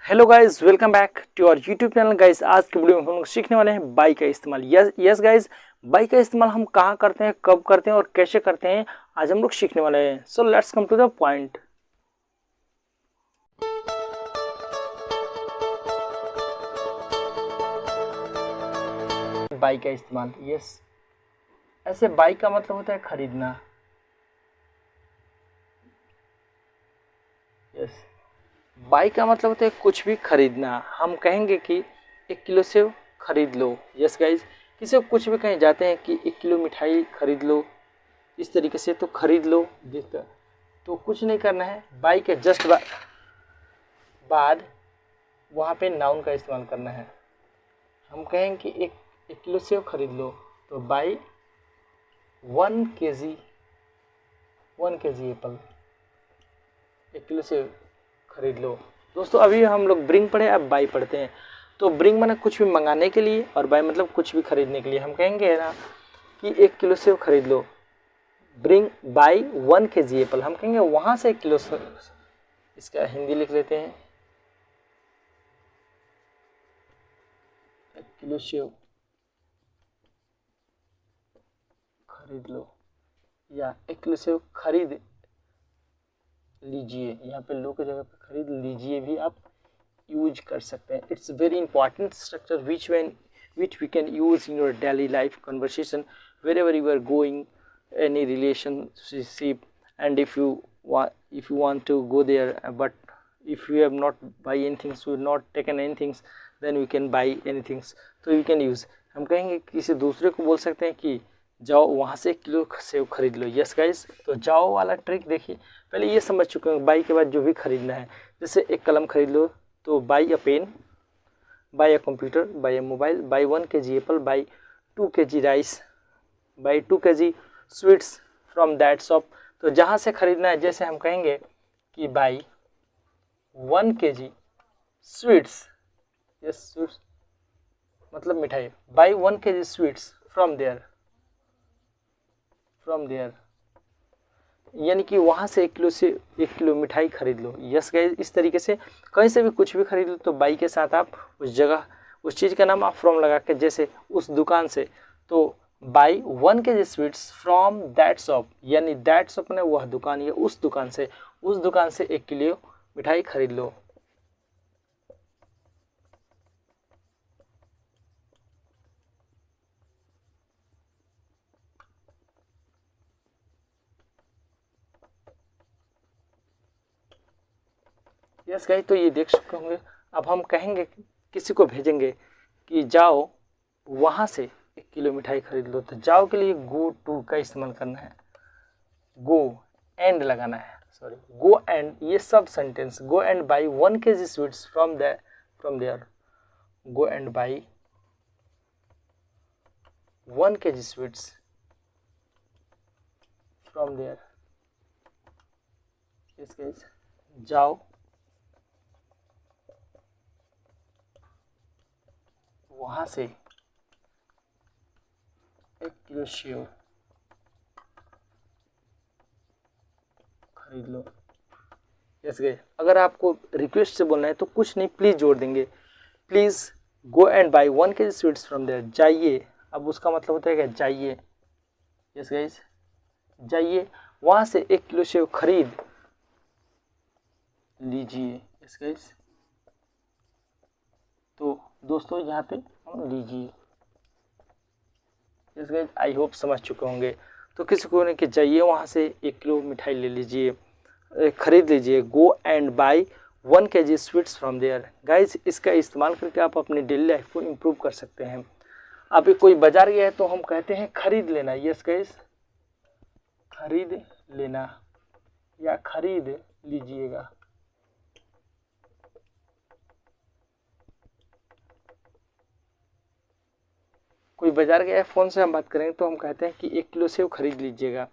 Hello guys, welcome back to our YouTube channel. Guys, आज की video में हम लोग सीखने वाले हैं बाई का इस्तेमाल। यस गाइस, बाई का इस्तेमाल हम कहाँ करते हैं, कब करते हैं और कैसे करते हैं, आज हम लोग सीखने वाले हैं। So let's come to the point. Buy का इस्तेमाल, यस, ऐसे बाई का मतलब होता है खरीदना। यस, बाई का मतलब होता है कुछ भी खरीदना। हम कहेंगे कि 1 किलो सेव खरीद लो। यस गाइज, किसी को कुछ भी कहीं जाते हैं कि 1 किलो मिठाई खरीद लो, इस तरीके से तो खरीद लो। तो कुछ नहीं करना है, बाई के जस्ट बाद वहाँ पे नाउन का इस्तेमाल करना है। हम कहेंगे कि एक किलो सेव खरीद लो, तो by 1 kg Apple, 1 kilo save खरीद लो। दोस्तों अभी हम लोग ब्रिंग पढ़े, अब बाई पढ़ते हैं। तो ब्रिंग माना कुछ भी मंगाने के लिए और बाई मतलब कुछ भी खरीदने के लिए। हम कहेंगे ना कि 1 किलो सेव खरीद लो, ब्रिंग बाई 1 kg एप्पल। हम कहेंगे वहाँ से 1 किलो, इसका हिंदी लिख लेते हैं, 1 किलो सेव खरीद लो, या 1 किलो सेव खरीद लीजिए। यहाँ पे लो की जगह पे खरीद लीजिए भी आप यूज कर सकते हैं। It's very important structure which we can use in your daily life conversation wherever you are going, any relationship, and if you want to go there, but if you have not buy anything, so not taken anything, then we can buy anything, so you can use। हम कहेंगे किसी दूसरे को बोल सकते हैं कि जाओ वहाँ से 1 किलो सेव खरीद लो। यस गाइस, तो जाओ वाला ट्रिक देखिए, पहले ये समझ चुके हैं। बाई के बाद जो भी खरीदना है, जैसे एक कलम खरीद लो तो buy a pen, buy a computer, buy a mobile, buy 1 kg apple, buy 2 kg rice, buy 2 kg sweets from that shop. तो जहाँ से खरीदना है, जैसे हम कहेंगे कि buy 1 kg sweets, yes sweets मतलब मिठाई, buy 1 kg sweets from there, यानी कि वहाँ से 1 किलो मिठाई खरीद लो। यस गाइस, इस तरीके से कहीं से भी कुछ भी खरीद लो तो बाई के साथ आप उस जगह उस चीज़ का नाम आप फ्रॉम लगा के, जैसे उस दुकान से, तो by 1 kg sweets from that shop, यानी दैट शॉप ने वह दुकान या उस दुकान से 1 किलो मिठाई खरीद लो। यस गाइस, तो ये देख सकते होंगे। अब हम कहेंगे किसी को भेजेंगे कि जाओ वहाँ से 1 किलो मिठाई खरीद लो, तो जाओ के लिए गो टू का इस्तेमाल करना है, गो एंड लगाना है, सॉरी, गो एंड, ये सब sentence, go and buy 1 kg sweets from there, go and buy 1 kg sweets from there. Yes guys, जाओ वहाँ से 1 किलो सेव खरीद लो। यस गाइस, अगर आपको रिक्वेस्ट से बोलना है तो कुछ नहीं, प्लीज़ जोड़ देंगे, please go and buy 1 kg sweets from there, जाइए। अब उसका मतलब होता है कि जाइए, यस गाइस, जाइए वहाँ से 1 किलो सेव खरीद लीजिए। यस गाइस, तो दोस्तों यहाँ पे हम लीजिए। यस गाइस, आई होप समझ चुके होंगे। तो किसी को नहीं कि जाइए वहाँ से 1 किलो मिठाई ले लीजिए, खरीद लीजिए, go and buy 1 kg sweets from there. Guys, इसका इस्तेमाल करके आप अपनी डेली लाइफ को इम्प्रूव कर सकते हैं। अभी कोई बाजार गया है तो हम कहते हैं खरीद लेना। यस गाइस, खरीद लेना या खरीद लीजिएगा। कोई बाजार गया है, फ़ोन से हम बात करेंगे तो हम कहते हैं कि 1 किलो सेव खरीद लीजिएगा,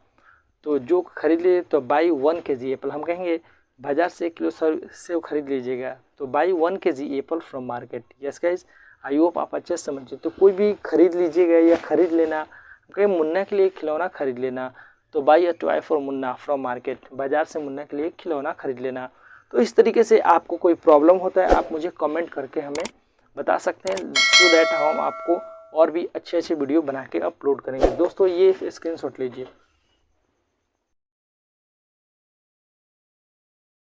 तो जो खरीद लीजिए, तो बाई 1 kg एप्पल। हम कहेंगे बाजार से 1 किलो सेव खरीद लीजिएगा, तो by 1 kg Apple from market. Yes guys, I hope आप अच्छे से समझिए। तो कोई भी खरीद लीजिएगा या खरीद लेना, कहीं मुन्ना के लिए खिलौना खरीद लेना, तो buy a toy for Munna from market, बाजार से मुन्ना के लिए खिलौना खरीद लेना। तो इस तरीके से आपको कोई प्रॉब्लम होता है आप मुझे कमेंट करके हमें बता सकते हैं, सो दैट हम आपको और भी अच्छे अच्छे वीडियो बना के अपलोड करेंगे। दोस्तों ये स्क्रीनशॉट लीजिए।